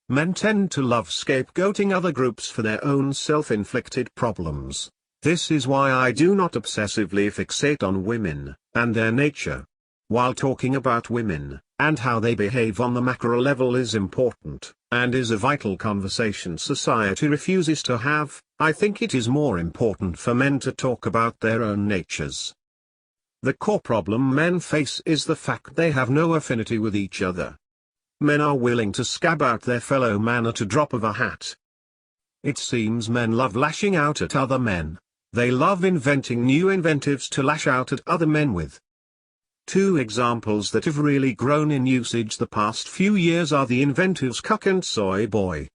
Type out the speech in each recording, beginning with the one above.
Men tend to love scapegoating other groups for their own self-inflicted problems. This is why I do not obsessively fixate on women, and their nature. While talking about women, and how they behave on the macro level is important, and is a vital conversation society refuses to have, I think it is more important for men to talk about their own natures. The core problem men face is the fact they have no affinity with each other. Men are willing to scab out their fellow man at a drop of a hat. It seems men love lashing out at other men. They love inventing new invectives to lash out at other men with. Two examples that have really grown in usage the past few years are the inventives cuck and soy boy.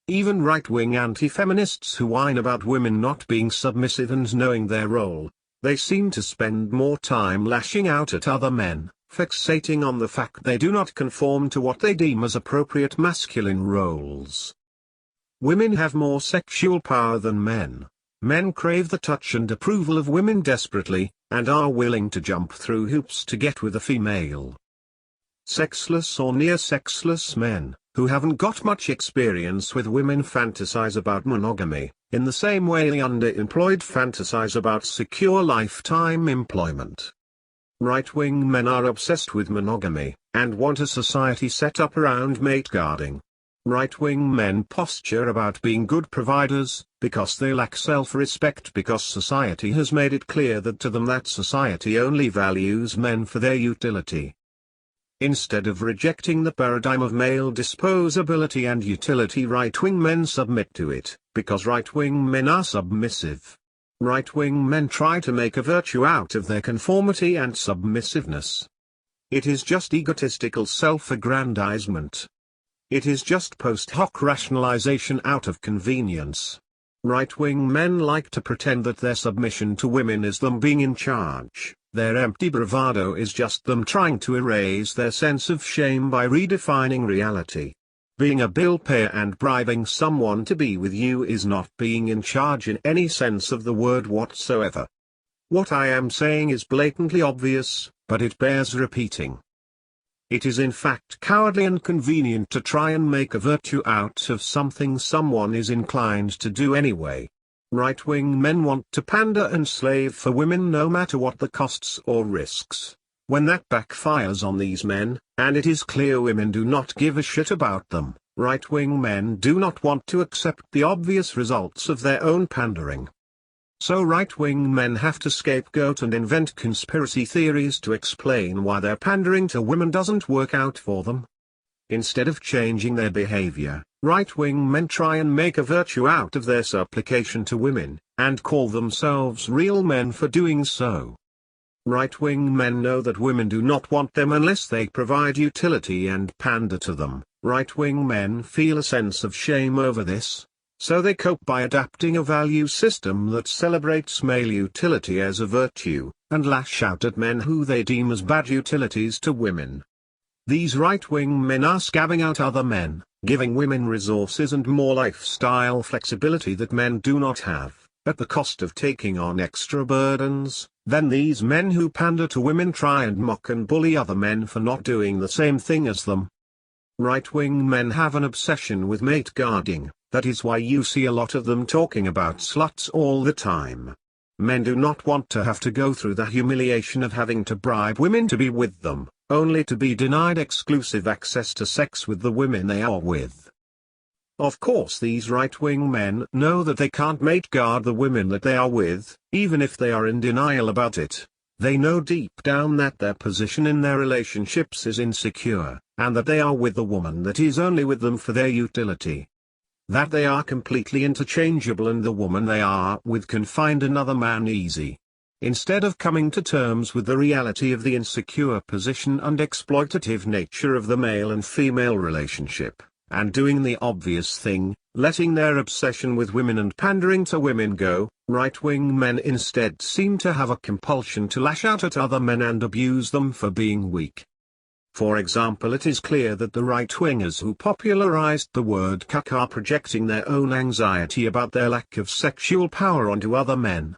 Even right-wing anti-feminists who whine about women not being submissive and knowing their role, they seem to spend more time lashing out at other men, fixating on the fact they do not conform to what they deem as appropriate masculine roles. Women have more sexual power than men. Men crave the touch and approval of women desperately, and are willing to jump through hoops to get with a female. Sexless or near-sexless men, who haven't got much experience with women, fantasize about monogamy, in the same way the underemployed fantasize about secure lifetime employment. Right-wing men are obsessed with monogamy, and want a society set up around mate guarding. Right-wing men posture about being good providers, because they lack self-respect because society has made it clear that to them that society only values men for their utility. Instead of rejecting the paradigm of male disposability and utility, right-wing men submit to it, because right-wing men are submissive. Right-wing men try to make a virtue out of their conformity and submissiveness. It is just egotistical self-aggrandizement. It is just post hoc rationalization out of convenience. Right-wing men like to pretend that their submission to women is them being in charge. Their empty bravado is just them trying to erase their sense of shame by redefining reality. Being a bill payer and bribing someone to be with you is not being in charge in any sense of the word whatsoever. What I am saying is blatantly obvious, but it bears repeating. It is in fact cowardly and convenient to try and make a virtue out of something someone is inclined to do anyway. Right-wing men want to pander and slave for women no matter what the costs or risks. When that backfires on these men, and it is clear women do not give a shit about them, right-wing men do not want to accept the obvious results of their own pandering. So right-wing men have to scapegoat and invent conspiracy theories to explain why their pandering to women doesn't work out for them. Instead of changing their behavior, right-wing men try and make a virtue out of their supplication to women, and call themselves real men for doing so. Right-wing men know that women do not want them unless they provide utility and pander to them. Right-wing men feel a sense of shame over this. So they cope by adapting a value system that celebrates male utility as a virtue, and lash out at men who they deem as bad utilities to women. These right-wing men are scabbing out other men, giving women resources and more lifestyle flexibility that men do not have, at the cost of taking on extra burdens. Then these men who pander to women try and mock and bully other men for not doing the same thing as them. Right-wing men have an obsession with mate guarding. That is why you see a lot of them talking about sluts all the time. Men do not want to have to go through the humiliation of having to bribe women to be with them, only to be denied exclusive access to sex with the women they are with. Of course these right-wing men know that they can't mate guard the women that they are with, even if they are in denial about it. They know deep down that their position in their relationships is insecure, and that they are with a woman that is only with them for their utility. That they are completely interchangeable and the woman they are with can find another man easy. Instead of coming to terms with the reality of the insecure position and exploitative nature of the male and female relationship, and doing the obvious thing, letting their obsession with women and pandering to women go, right-wing men instead seem to have a compulsion to lash out at other men and abuse them for being weak. For example, it is clear that the right-wingers who popularized the word cuck are projecting their own anxiety about their lack of sexual power onto other men.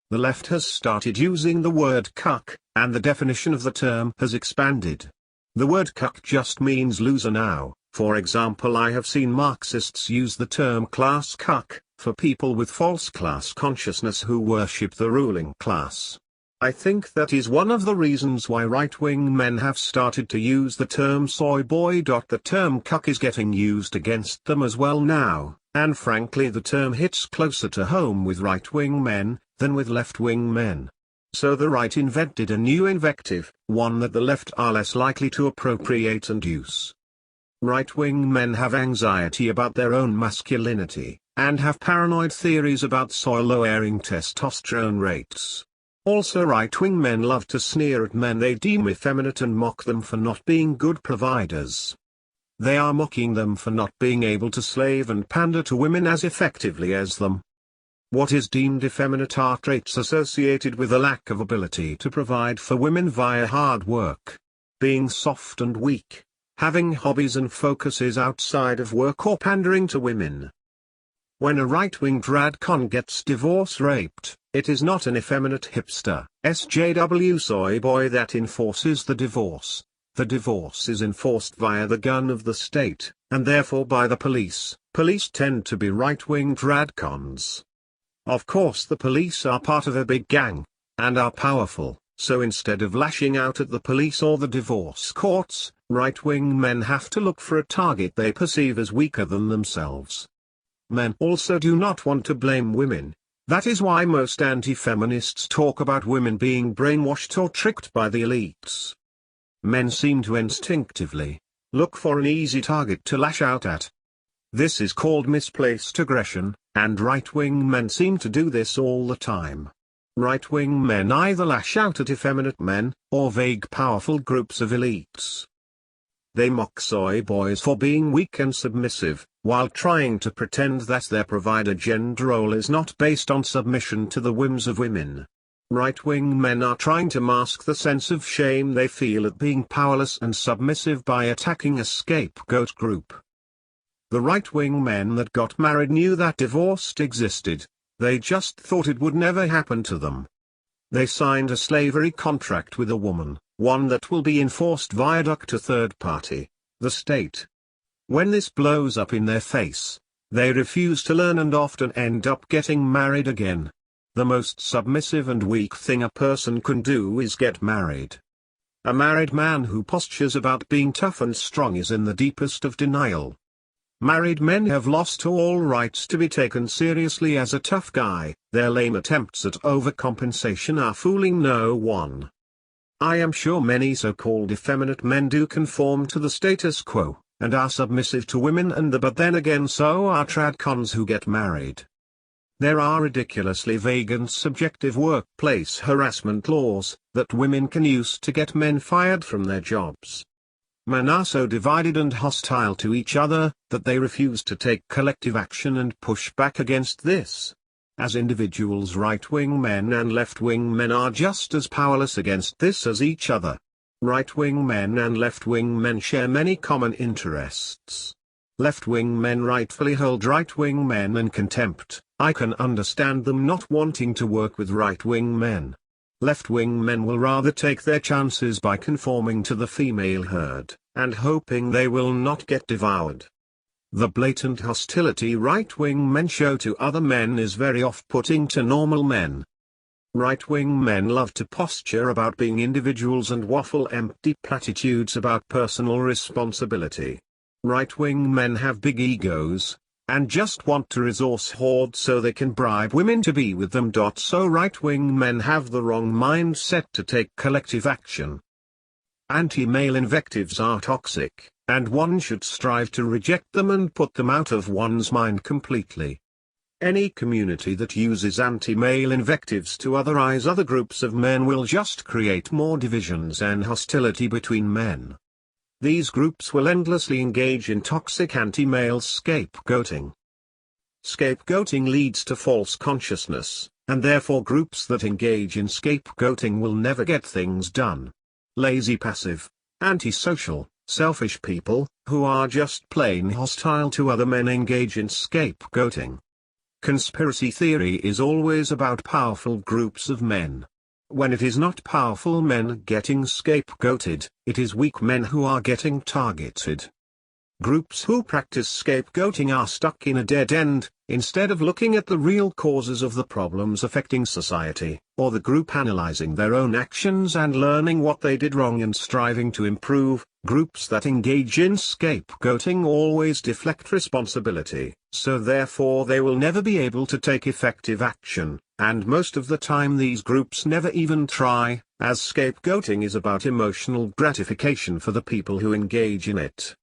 The left has started using the word cuck, and the definition of the term has expanded. The word cuck just means loser now, For example, I have seen Marxists use the term class cuck for people with false class consciousness who worship the ruling class. I think that is one of the reasons why right-wing men have started to use the term soy boy. The term cuck is getting used against them as well now, and frankly the term hits closer to home with right-wing men than with left-wing men. So the right invented a new invective, one that the left are less likely to appropriate and use. Right-wing men have anxiety about their own masculinity, and have paranoid theories about soy-lowering testosterone rates. Also, right-wing men love to sneer at men they deem effeminate and mock them for not being good providers. They are mocking them for not being able to slave and pander to women as effectively as them. What is deemed effeminate are traits associated with a lack of ability to provide for women via hard work. Being soft and weak, having hobbies and focuses outside of work, or pandering to women. When a right-wing tradcon gets divorce-raped, it is not an effeminate hipster, SJW soy boy that enforces the divorce. The divorce is enforced via the gun of the state, and therefore by the police. Police tend to be right-wing tradcons. Of course, the police are part of a big gang, and are powerful, so instead of lashing out at the police or the divorce courts, right-wing men have to look for a target they perceive as weaker than themselves. Men also do not want to blame women. That is why most anti-feminists talk about women being brainwashed or tricked by the elites. Men seem to instinctively look for an easy target to lash out at. This is called misplaced aggression, and right-wing men seem to do this all the time. Right-wing men either lash out at effeminate men, or vague powerful groups of elites. They mock soy boys for being weak and submissive, while trying to pretend that their provider gender role is not based on submission to the whims of women. Right-wing men are trying to mask the sense of shame they feel at being powerless and submissive by attacking a scapegoat group. The right-wing men that got married knew that divorce existed, they just thought it would never happen to them. They signed a slavery contract with a woman, one that will be enforced via a third party, the state. When this blows up in their face, they refuse to learn and often end up getting married again. The most submissive and weak thing a person can do is get married. A married man who postures about being tough and strong is in the deepest of denial. Married men have lost all rights to be taken seriously as a tough guy. Their lame attempts at overcompensation are fooling no one. I am sure many so-called effeminate men do conform to the status quo, and are submissive to women but then again so are tradcons who get married. There are ridiculously vague and subjective workplace harassment laws that women can use to get men fired from their jobs. Men are so divided and hostile to each other that they refuse to take collective action and push back against this. As individuals, right-wing men and left-wing men are just as powerless against this as each other. Right-wing men and left-wing men share many common interests. Left-wing men rightfully hold right-wing men in contempt. I can understand them not wanting to work with right-wing men. Left-wing men will rather take their chances by conforming to the female herd, and hoping they will not get devoured. The blatant hostility right-wing men show to other men is very off-putting to normal men. Right-wing men love to posture about being individuals and waffle empty platitudes about personal responsibility. Right-wing men have big egos, and just want to resource hoard so they can bribe women to be with them. So right-wing men have the wrong mindset to take collective action. Anti-male invectives are toxic, and one should strive to reject them and put them out of one's mind completely. Any community that uses anti-male invectives to otherize other groups of men will just create more divisions and hostility between men. These groups will endlessly engage in toxic anti-male scapegoating. Scapegoating leads to false consciousness, and therefore groups that engage in scapegoating will never get things done. Lazy, passive, antisocial, selfish people, who are just plain hostile to other men, engage in scapegoating. Conspiracy theory is always about powerful groups of men. When it is not powerful men getting scapegoated, it is weak men who are getting targeted. Groups who practice scapegoating are stuck in a dead end. Instead of looking at the real causes of the problems affecting society, or the group analyzing their own actions and learning what they did wrong and striving to improve, groups that engage in scapegoating always deflect responsibility, so therefore they will never be able to take effective action, and most of the time these groups never even try, as scapegoating is about emotional gratification for the people who engage in it.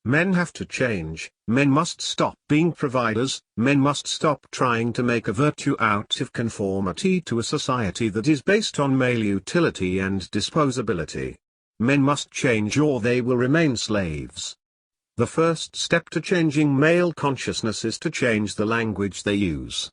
Men have to change, men must stop being providers, men must stop trying to make a virtue out of conformity to a society that is based on male utility and disposability. Men must change or they will remain slaves. The first step to changing male consciousness is to change the language they use.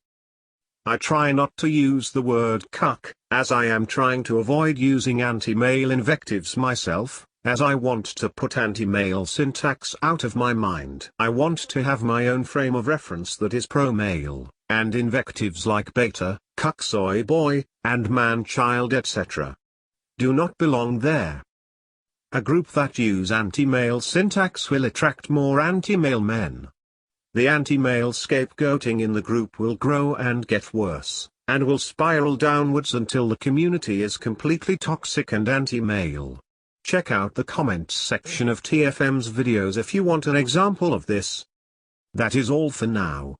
I try not to use the word cuck, as I am trying to avoid using anti-male invectives myself. As I want to put anti-male syntax out of my mind. I want to have my own frame of reference that is pro-male, and invectives like beta, cuck, soy boy, and man-child etc. do not belong there. A group that use anti-male syntax will attract more anti-male men. The anti-male scapegoating in the group will grow and get worse, and will spiral downwards until the community is completely toxic and anti-male. Check out the comments section of TFM's videos if you want an example of this. That is all for now.